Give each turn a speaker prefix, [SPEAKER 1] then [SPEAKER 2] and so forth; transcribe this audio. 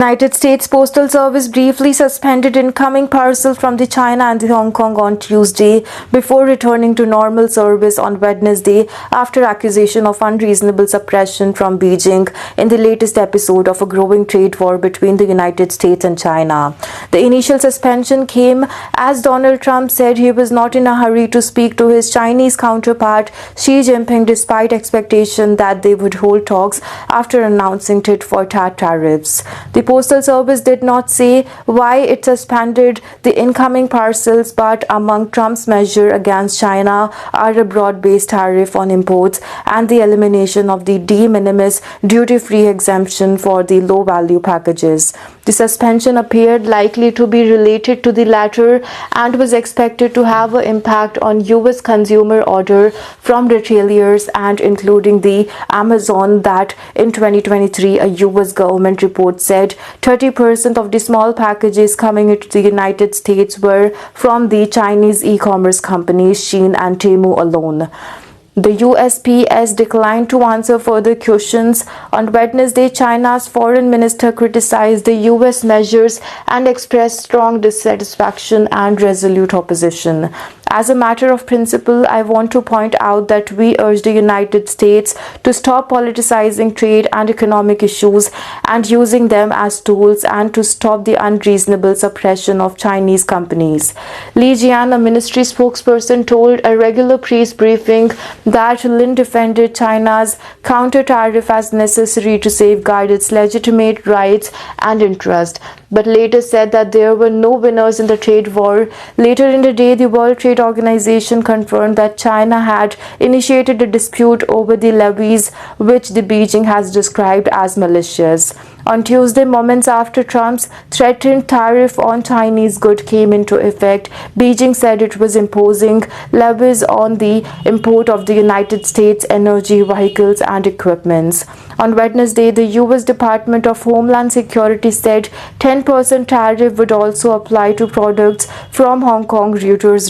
[SPEAKER 1] United States Postal Service briefly suspended incoming parcels from the China and the Hong Kong on Tuesday before returning to normal service on Wednesday after accusation of unreasonable suppression from Beijing in the latest episode of a growing trade war between the United States and China. The initial suspension came as Donald Trump said he was not in a hurry to speak to his Chinese counterpart Xi Jinping despite expectation that they would hold talks after announcing tit-for-tat tariffs. The Postal Service did not say why it suspended the incoming parcels, but among Trump's measures against China are a broad-based tariff on imports and the elimination of the de minimis duty-free exemption for the low-value packages. The suspension appeared likely to be related to the latter and was expected to have an impact on U.S. consumer order from retailers and including the Amazon that in 2023 a U.S. government report said 30% of the small packages coming into the United States were from the Chinese e-commerce companies Shein and Temu alone. The USPS declined to answer further questions. On Wednesday, China's foreign minister criticized the U.S. measures and expressed strong dissatisfaction and resolute opposition. As a matter of principle, I want to point out that we urge the United States to stop politicizing trade and economic issues and using them as tools and to stop the unreasonable suppression of Chinese companies. Li Jian, a ministry spokesperson, told a regular press briefing that Lin defended China's counter-tariff as necessary to safeguard its legitimate rights and interests, but later said that there were no winners in the trade war. Later in the day, the World Trade Organization confirmed that China had initiated a dispute over the levies, which the Beijing has described as malicious. On Tuesday, moments after Trump's threatened tariff on Chinese goods came into effect, Beijing said it was imposing levies on the import of the United States energy, vehicles, and equipments. On Wednesday, the U.S. Department of Homeland Security said 10% tariff would also apply to products from Hong Kong, Reuters